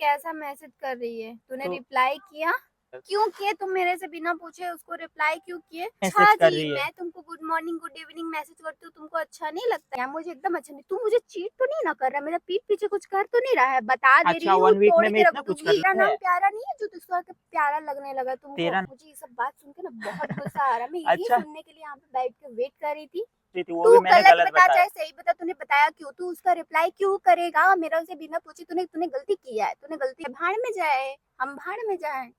कैसा मैसेज कर रही है? तूने तो रिप्लाई किया? क्यों किए? तुम मेरे से बिना पूछे उसको रिप्लाई क्यों किए? अच्छा मैसेज कर जी, रही है। मैं तुमको good morning good evening message करती हूँ, तुमको अच्छा नहीं लगता? यार मुझे एकदम अच्छा नहीं। तू मुझे चीट तो नहीं ना कर रहा? मेरा पीठ पीछे कुछ कर तो नहीं रहा है? बता दे रही अच्छा हूँ, 1 वीक तोड़ में मैं के रख इतना कुछ दूंगी। कर तेरा रहा है। नाम प्यारा नहीं है जो तुझको आके प्यारा लगने लगा तुमको? तेरा मुझे ये सब बात सुन के ना बहुत गुस्सा आ रहा है। मैं यही अच्छा सुनने के लिए यहाँ पे बैठ के वेट कर रही थी। थी वो भी तू मैंने गलत गलत बता बताया। चाहे सही बता, तूने बताया क्यों? तू उसका रिप्लाई क्यों करेगा मेरा उसे बिना पूछे? तूने तूने गलती किया है, तूने गलती भाड़ में जाए, हम भाड़ में जाए।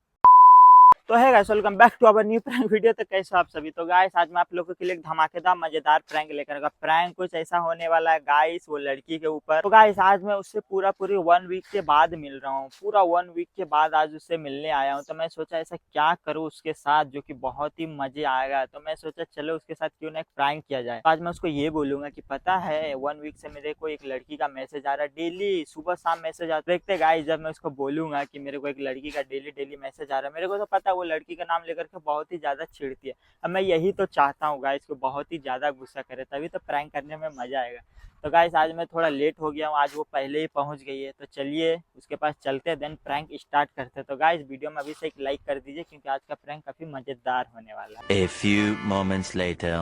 तो है guys, welcome back to our new prank video. तो कैसे हो आप सभी? तो गाइस आज मैं आप लोगों के लिए एक धमाकेदार मजेदार प्रैंक लेकर आया। प्रैंक कुछ ऐसा होने वाला है गाइस, वो लड़की के ऊपर। तो गाइस आज मैं उससे पूरी 1 वीक के बाद मिल रहा हूँ। पूरा 1 वीक के बाद आज उससे मिलने आया हूँ। तो मैं सोचा ऐसा क्या करूँ उसके साथ जो कि बहुत ही मजे आएगा। तो मैं सोचा चलो उसके साथ क्यों ना एक प्रैंक किया जाए। तो आज मैं उसको ये बोलूंगा कि पता है 1 वीक से मेरे को एक लड़की का मैसेज आ रहा है, डेली सुबह शाम मैसेज आता है। देखते गाइस जब मैं उसको बोलूंगा कि मेरे को एक लड़की का डेली डेली मैसेज आ रहा है, मेरे को तो पता है वो लड़की का नाम लेकर के बहुत ही ज्यादा चिढ़ती है। अब मैं यही तो चाहता हूँ गाइस को बहुत ही ज्यादा गुस्सा करे, तभी तो प्रैंक करने में मजा आएगा। तो गाइस आज मैं थोड़ा लेट हो गया हूँ, आज वो पहले ही पहुंच गई है। तो चलिए उसके पास चलते हैं, देन प्रैंक स्टार्ट करते हैं। तो गाइस वीडियो में अभी से एक लाइक कर दीजिए क्योंकि आज का प्रैंक काफी मजेदार होने वाला है। A few moments later.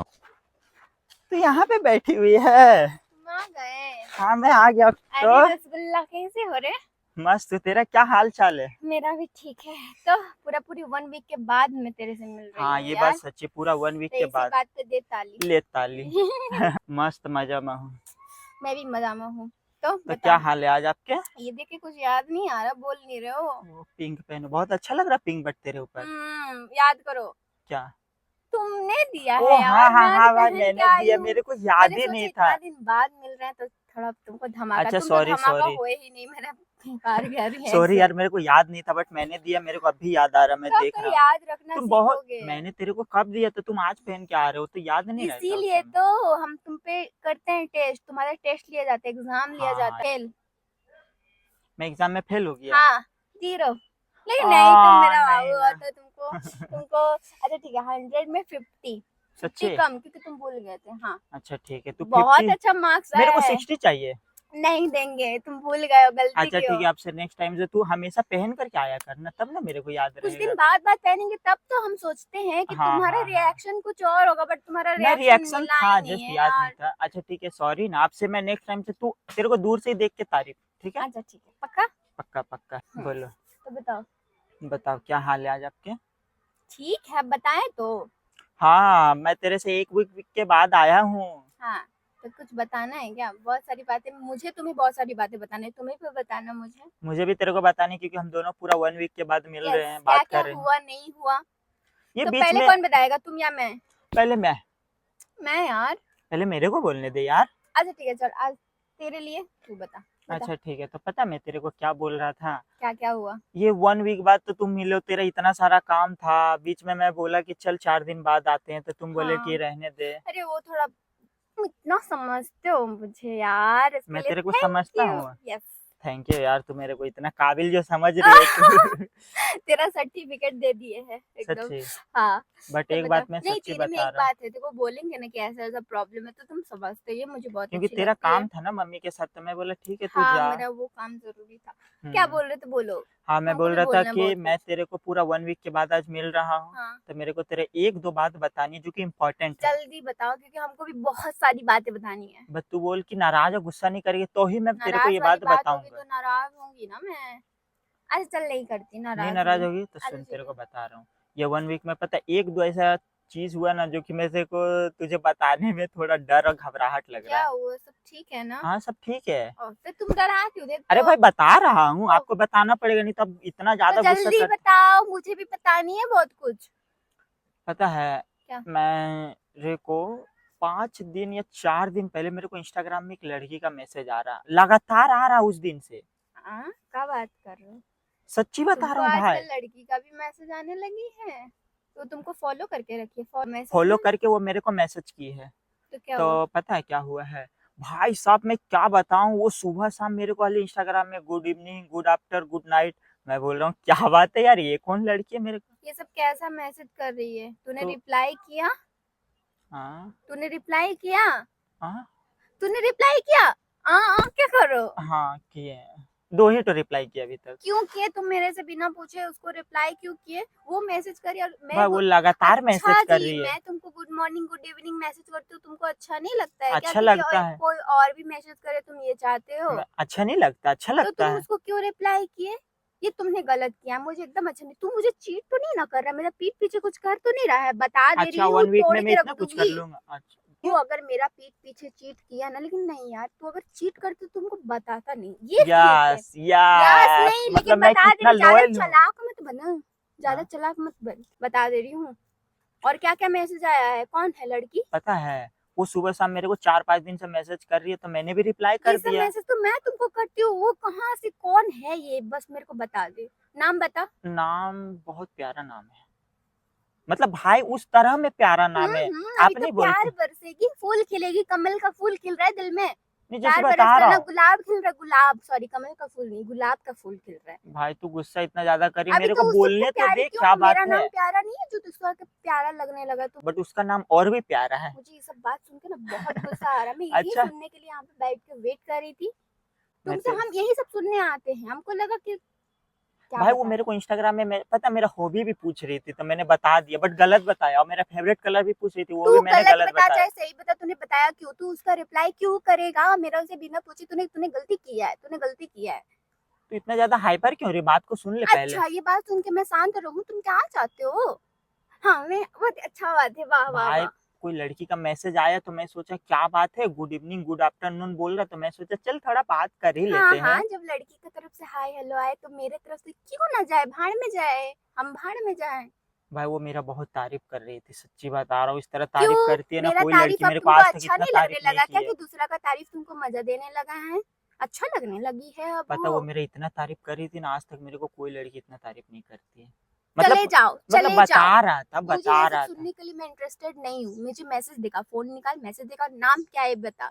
तो यहाँ पे बैठी हुई है। तुम आ गए? हाँ मैं आ गया। अरे तो रसगुल्ला कैसे हो रे? मस्त। तेरा क्या हाल चाल है? मेरा भी ठीक है। तो पूरी 1 वीक के बाद मैं तेरे से मिल रही हाँ हूँ ये बात यार। सच्ची, पूरा 1 वीक तो के इसी बाद। बात पे दे ताली। ले ताली। मस्त मजा में हूँ। मैं भी मजा में हूँ। तो तो क्या बता, हाल है आज आपके? ये देख के कुछ याद नहीं आ रहा, बोल नहीं रहे हो? वो पिंक पहनो, बहुत अच्छा लग रहा पिंक बट तेरे ऊपर। याद करो। क्या? तुमने दिया ओ है हाँ यार, हाँ मैं आज हाँ भाई पहन के मैंने आई दिया, हूँ। मेरे को याद मैंने ही सोचा नहीं था। इतना दिन बाद मिल रहे हैं तो थोड़ा तुमको धमाका। अच्छा तुम तो सॉरी धमाका सॉरी। हुए ही नहीं, मेरा बेकार कह रही है सॉरी ऐसे। यार मेरे को याद नहीं था बट मैंने दिया, मेरे को अभी याद आ रहा, मैं तो देख फिर रहा हूँ। याद रखना तुम बहुत, सीखोगे। मैंने तेरे को कब दिया तो तुम आज पहन के आ रहे हो तो याद नहीं रहता उस इसीलिए समय। तो हम तुम पे करते हैं टेस्ट, तुम्हारा टेस्ट लिया जाता है, एग्जाम लिया हाँ जाता है। फेल। मैं एग्जाम में फेल हो गया। हाँ, 0। लेकिन नहीं, तुम मेरा बाबू नहीं हो ना। तो तुमको तुमको अच्छा ठीक है, 100 में 50। 50 सच्ची? कम क्योंकि तुम भूल गए थे। हाँ, अच्छा ठीक है, तू बहुत 50। अच्छा मार्क्स मेरे आया को है। 60 चाहिए। नहीं देंगे, तुम भूल गए हो, गलती अच्छा की हो। ठीक है, आपसे नेक्स्ट टाइम से तू हमेशा पहन करके आया करना, तब ना मेरे को याद कुछ दिन रहेगा। बाद बाद पहनेंगे तब तो हम सोचते हैं कि हाँ तुम्हारा हाँ हाँ। रिएक्शन कुछ और होगा, बट तुम्हारा मैं रिएक्शन रिएक्शन मिला था ही नहीं जस्ट है याद नहीं यार। था। अच्छा ठीक है सॉरी ना, आपसे मैं नेक्स्ट टाइम से तू तेरे को दूर से ही देख के तारीफ। ठीक है। अच्छा ठीक है, पक्का। पक्का पक्का। बोलो। तो बताओ। बताओ क्या हाल है आज आपके? ठीक है, बताएं तो। हाँ मैं तेरे से एक वीक के बाद आया हूँ। हाँ, तो कुछ बताना है क्या? बहुत सारी बातें मुझे, तुम्हें बहुत सारी बातें बताना है, तुम्हें भी बताना मुझे। मुझे भी तेरे को बतानी क्योंकि हम दोनों पूरा 1 वीक के बाद मिल यस, रहे हैं, क्या बात क्या कर रहे हैं। हुआ नहीं हुआ। ये तो बीच पहले में। कौन बताएगा, तुम या मैं? पहले मैं। मैं यार। पहले मेरे को बोलने दे यार। अच्छा ठीक है, चल आज तेरे लिए, तू बता बता। अच्छा ठीक है, तो पता मैं तेरे को क्या बोल रहा था? क्या क्या हुआ? ये 1 वीक बाद तो तुम मिलो, तेरा इतना सारा काम था। बीच में मैं बोला कि चल 4 दिन बाद आते हैं तो तुम बोले कि हाँ, रहने दे। अरे वो थोड़ा, तुम इतना समझते हो मुझे यार, इसके मैं लिए तेरे को थैंक समझता यू। हूँ। यस। थैंक यू यार, तू मेरे को इतना काबिल जो समझ रही है तू। तेरा सर्टिफिकेट दे दिए है एकदम। सच्ची। हाँ। बट तो एक बता, बात मैं नहीं सच्ची तेरे में बता एक रहा हूँ, बात है, देखो बोलेंगे ना कि ऐसा ऐसा प्रॉब्लम है तो तुम समझते हो, ये मुझे बहुत क्योंकि अच्छी तेरा लगती है। काम था ना मम्मी के साथ, तो मैं बोला ठीक है तू हाँ, जा। मेरा वो काम जरूरी था। क्या हम्म। बोल रहे थे, बोलो। हाँ मैं हमको बोल भी रहा था बोलना है कि बहुत मैं कुछ। तेरे को पूरा 1 वीक के बाद आज मिल रहा हूँ। हाँ, तो मेरे को तेरे एक दो बात बतानी है जो कि इम्पोर्टेंट है। जल्दी बताओ क्योंकि हमको भी बहुत सारी बातें बतानी है। बस तू बोल कि नाराज और गुस्सा नहीं करेगी तो ही मैं तेरे को नाराज ये वाली बात बात होगी बताऊंगा। तो नाराज होंगी ना मैं। अच्छा चल, नहीं करती, नहीं नाराज नाराज नहीं। होगी तो अच्छा सुन ठीक तेरे है। को बता रहा हूँ। ये 1 वीक में पता है, एक दो ऐसा चीज हुआ ना जो कि मेरे को तुझे बताने में थोड़ा डर और घबराहट लग रहा क्या है। हुआ, सब ठीक है ना? हाँ सब ठीक है। तो तुम डरा क्यों देते अरे हो? भाई बता रहा हूँ, ओ, आपको बताना पड़ेगा नहीं तो अब इतना तो ज्यादा गुस्सा जल्दी कर। बताओ, मुझे भी बतानी है बहुत कुछ। पता है क्या? मेरे को 5 दिन या 4 दिन पहले मेरे को इंस्टाग्राम में एक लड़की का मैसेज आ रहा, लगातार आ रहा उस दिन से। हाँ, क्या बात कर रहे हो? सच्ची बता तुमको रहा हूँ भाई। आजकल लड़की का भी मैसेज आने लगी है? तो तुमको फॉलो करके रखिए फॉर मैसेज फॉलो में। करके वो मेरे को मैसेज की है। तो क्या हुआ? तो पता है क्या हुआ है? भाई साहब मैं क्या बताऊं, वो सुबह शाम मेरे को वाली इंस्टाग्राम में good evening good after good night. मैं बोल रहा हूँ क्या बात है यार, ये कौन लड़की है मेरे को? ये सब कैसा मैसेज कर रही है? तूने तो रिप्लाई किया? हाँ तूने रिप्लाई किया? हाँ तूने रिप्लाई किया? क्या करो? हाँ किए हैं। 2 ही तो रिप्लाई किया अभी तक। क्यों किए तुम मेरे से बिना पूछे उसको रिप्लाई क्यों किए? वो मैसेज करी और मैं भाई वो लगातार मैसेज अच्छा कर जी, रही है। मैं तुमको good morning good evening message करती हूँ, तुमको अच्छा नहीं लगता है क्या? अच्छा कि लगता है। कोई और भी मैसेज करे तुम ये चाहते हो? अच्छा नहीं लगता, अच्छा तो लगता तुम है। उसको क्यों रिप्लाई किए? ये तुमने गलत किया, मुझे एकदम अच्छा नहीं। तू मुझे चीट तो नहीं ना कर रहा, मेरा पीठ पीछे कुछ कर तो नहीं रहा है? बता दे अच्छा रही हूँ, 1 वीक तोड़ में मैं के रख इतना कुछ कर दूंगी। लूंगा। अच्छा तू क्यों? अगर मेरा पीठ पीछे चीट किया ना, लेकिन नहीं यार, तू अगर चीट करते तो तुमको बताता नहीं, ये फेक है। यस यस यस, नहीं, मतलब लेकिन मैं बता दे कितना रही, ज्यादा लॉयल हूँ। चालाक मत बना, ज्यादा हाँ, चालाक मत बन, बता दे रही हूँ। और क्या क्या मैसेज आया है? कौन है लड़की? पता है वो सुबह शाम मेरे को 4-5 दिन से मैसेज कर रही है, तो मैंने भी रिप्लाई ये कर सब दिया। मैसेज तो मैं तुमको करती हूँ, वो कहाँ से, कौन है ये? बस मेरे को बता दे, नाम बता। नाम बहुत प्यारा नाम है, मतलब भाई उस तरह में प्यारा नाम है। अभी आप तो नहीं प्यार बोलते? बरसेगी, फूल खिलेगी, कमल का फूल खिल रहा है दिल में। नहीं, जैसे प्यार बता बरस रहा है रहा ना, हूँ। गुलाब खिल रहा है, गुलाब, सॉरी, कमल का फूल नहीं, गुलाब का फूल खिल रहा है। भाई तू गुस्सा इतना ज्यादा करी, अभी मेरे को तो उसको बोलने तो प्यार दे क्यों? क्या बात मेरा है। नाम प्यारा नहीं है जो तुझको आके प्यारा लगने लगा? तो बट उसका नाम और भी प्यारा है। मुझे ये सब बात सुन के ना बहुत गुस्सा आ रहा है। मैं यही अच्छा सुनने के लिए यहाँ पे बैठ के वेट कर रही थी। मैं तुमसे हम यही सब सुनने आते हैं, हमको लगा कि क्या भाई वो मेरे बताएं। को इंस्टाग्राम में पता मेरा हॉबी भी पूछ रही थी, तो मैंने बता दिया, बट गलत बताया। और मेरा फेवरेट कलर भी पूछ रही थी, वो तू भी मैंने गलत गलत बता बताया। चाहे सही बता, तूने बताया क्यों? तू उसका रिप्लाई क्यों करेगा मेरा उसे बिना पूछे? तूने तूने गलती किया है, तूने गलती किया है। तो इतना ज्यादा हाइपर क्यों हो रही? बात को सुन ले पहले। अच्छा, ये बात सुन के मैं शांत रहूं? तुम क्या चाहते हो? हाँ, मैं बहुत अच्छा बात है, वाह वाह भाई वाह। कोई लड़की का मैसेज आया तो मैं सोचा क्या बात है, गुड इवनिंग गुड आफ्टरनून बोल रहा, तो मैं सोचा चल थोड़ा बात कर ही हाँ लेते हाँ, हैं। जब लड़की की तरफ से हाय हेलो आए तो मेरे तरफ से क्यों ना जाए? भाड़ में जाए, हम भाड़ में जाए। भाई वो मेरा बहुत तारीफ कर रही थी, सच्ची बता रहा हूँ। इस तरह क्यों? तारीफ करती है ना मेरा कोई तारीफ लड़की, अब मेरे को तुमको आज तक अच्छा इतना नहीं तारीफ लगने नहीं लगा क्या? की है। कि दूसरा का तारीफ तुमको मजा देने लगा है? अच्छा लगने लगी है अब पता वो वो? मेरा इतना तारीफ कर रही थी ना, आज तक मेरे को कोई लड़की इतना तारीफ नहीं करती है। चले मतलब जाओ, मतलब चले जाओ। बता रहा था, मुझे बता ये सब रहा था। सुनने के लिए मैं इंटरेस्टेड नहीं हूँ। मुझे मैसेज दिखा, फोन निकाल, मैसेज दिखा, नाम क्या है बता।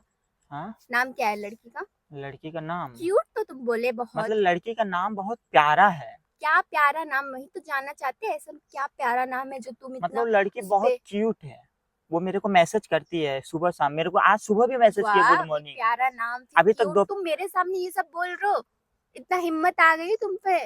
हाँ, नाम क्या है लड़की का? लड़की का नाम, क्यूट तो तुम बोले बहुत। मतलब लड़की का नाम बहुत प्यारा है। क्या प्यारा नाम? वही तो जानना चाहते हैं, ऐसा क्या प्यारा नाम है जो तुम इतना मतलब लड़की उस बहुत पे। क्यूट है। वो मेरे को मैसेज करती है सुबह शाम, मेरे को आज सुबह भी मैसेज किया वाह, गुड अभी मॉर्निंग। प्यारा नाम थी, अभी तक क्यूट, दो। तुम मेरे सामने ये सब बोल रहे हो? इतना हिम्मत आ गई तुम पे?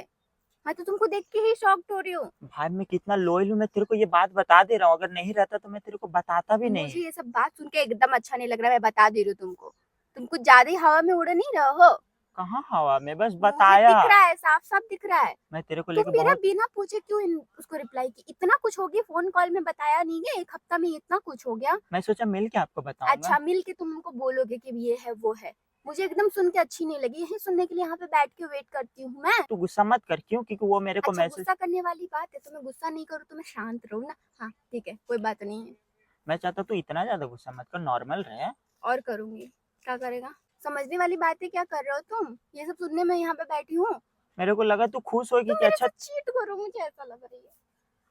मैं तो तुमको देख के ही शॉक्ड हो रही हूँ। भाई मैं कितना लॉयल हूँ, मैं तेरे को ये बात बता दे रहा हूँ। अगर नहीं रहता तो मैं तेरे को बताता भी मुझे नहीं। ये सब बात सुन के एकदम अच्छा नहीं लग रहा, मैं बता दे रही हूँ तुमको। तुम कुछ ज्यादा ही हवा में उड़ नहीं रहे हो? कहाँ हवा में, बस मुझे बताया। दिख रहा है, साफ साफ दिख रहा है। मैं तेरे को तुम लेके मेरा बहुत। बिना पूछे क्यों उसको रिप्लाई की? इतना कुछ हो गया, फोन कॉल में बताया नहीं है, एक हफ्ता में इतना कुछ हो गया। मैं सोचा मिल के आपको बताऊंगा। अच्छा, मिल के तुम उनको बोलोगे कि ये है वो है? मुझे एकदम सुन के अच्छी नहीं लगी, यही सुनने के लिए यहाँ पे बैठ के वेट करती हूँ मैं। तू गुस्सा मत कर, क्यों? क्योंकि वो मेरे को अच्छा, मैसेज। गुस्सा करने वाली बात है तो मैं गुस्सा नहीं करूँ तो मैं शांत रहूँ ना? हाँ ठीक है, कोई बात नहीं है। मैं चाहता तू इतना ज्यादा गुस्सा मत कर, नॉर्मल रहे। और करूंगी, क्या करेगा? समझने वाली बात है, क्या कर रहे हो तुम? ये सब सुनने में यहाँ पे बैठी हूँ? मेरे को लगा तू खुश होगी तुम कि मेरे अच्छा। साथ चीट करो, मुझे ऐसा लग रही है।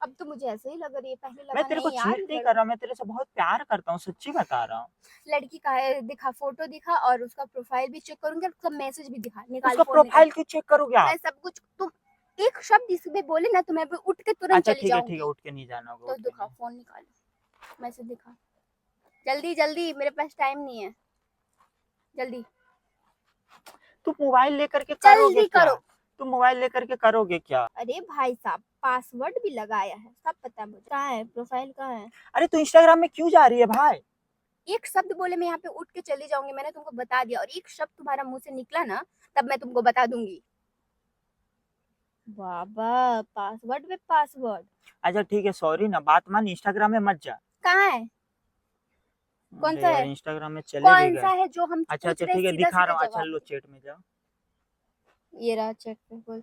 अब तो मुझे ऐसे ही लग रही है, पहले मैं लगा तेरे को नहीं यार चीट नहीं कर लड़की। रहा हूँ, मैं तेरे से बहुत प्यार करता हूँ, सच्ची बता रहा हूँ। लड़की का है दिखा, फोटो दिखा, और उसका प्रोफाइल भी चेक करूंगी और उसका मैसेज भी दिखा। निकाल उसका फोन निकाल। प्रोफाइल क्यों चेक करोगे मैं आप? सब कुछ, तुम एक शब्द इसमें बोले ना तो मैं भी उठ के तुरंत अच्छा चली ठीक है ठीक है, जाऊंगी। उठ के नहीं जाना होगा, तो उठ के दिखाओ, नहीं। फोन निकालो, मैसेज दिखा, जल्दी जल्दी, मेरे पास टाइम नहीं है, जल्दी तू मोबाइल लेकर के करोगे जल्दी क्या? करो। तू मोबाइल लेकर के करोगे क्या? अरे भाई साहब, पासवर्ड भी लगाया है, सब पता है मुझे। कहाँ है प्रोफाइल, कहाँ है? अरे तू इंस्टाग्राम में क्यों जा रही है भाई? एक शब्द बोले मैं यहाँ पे उठ के चली जाऊंगी, मैंने तुमको बता दिया। और एक शब्द तुम्हारा मुंह से निकला ना, तब मैं तुमको बता दूंगी। बाबा, पासवर्ड पे पासवर्ड। अच्छा ठीक है, सॉरी ना, बात मान, इंस्टाग्राम में मत जा। कहाँ है? कौन अरे सा यार है? इंस्टाग्राम में चले भी कौन सा गए। है जो हम अच्छा पूछ अच्छा रहे हैं? ठीक है, सीधा दिखा सीधा रहा हूँ। अच्छा जवाब लो दो। चैट में जाओ। ये रहा चेक पे, बोल।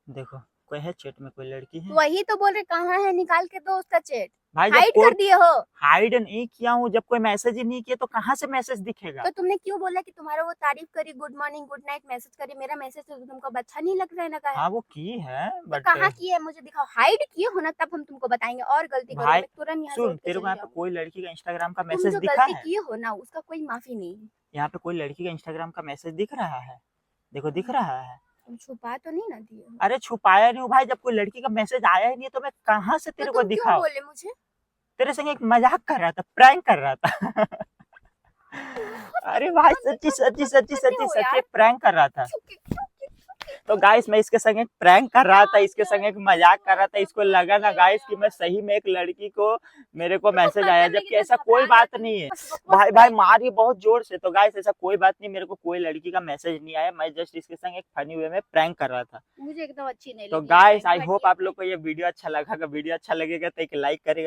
देखो कोई है चैट में, कोई लड़की है? वही तो बोल रहे, कहाँ है? निकाल के दो उसका चैट। भाई जब हाइड कोई कर दिए हो? हाइड नहीं किया हूँ, जब कोई मैसेज ही नहीं किया तो कहाँ से मैसेज दिखेगा? तो तुमने क्यों बोला कि तुम्हारा वो तारीफ करी, good morning good night message करी, मेरा मैसेज तो तुमको अच्छा नहीं लग रहा है ना? का है हाँ वो की है तो बट। कहाँ की है? मुझे दिखाओ, हाइड किए हो ना, तब हम तुमको बताएंगे। और गलती करोगे भाई मैं तुरंत यहाँ से सुन, उठ के तेरे को चली यहाँ पे जाऊंगी। कोई लड़की का इंस्टाग्राम का तुम मैसेज जो दिखा गलती है? किए हो ना, उसका कोई माफी नहीं है। यहाँ पे कोई लड़की का इंस्टाग्राम का मैसेज दिख रहा है? देखो दिख रहा है। तुम छुपा तो नहीं ना दिए हो? अरे छुपाया नहीं हूँ भाई, जब कोई लड़की का मैसेज आया ही नहीं तो मैं कहाँ से तो तेरे को तुम क्यों दिखाऊं? बोले मुझे? तेरे संग एक मजाक कर रहा था, प्रैंक कर रहा था। अरे भाई सच्ची प्रैंक कर रहा था। तो गाइस मैं इसके संग एक प्रैंक कर रहा था, इसके संग एक मजाक कर रहा था। इसको लगा ना गाइस कि मैं सही में एक लड़की को मेरे को मैसेज आया, जबकि ऐसा कोई बात नहीं है। भाई भाई मारिए बहुत जोर से। तो गाइस ऐसा कोई बात नहीं, मेरे को कोई लड़की का मैसेज नहीं आया। मैं जस्ट इसके संग एक फनी वे में प्रैंक कर रहा था। मुझे एकदम अच्छी नहीं तो लगी। गाइस आई होप आप लोग को ये वीडियो अच्छा लगा। अगर वीडियो अच्छा लगेगा तो एक लाइक करेगा।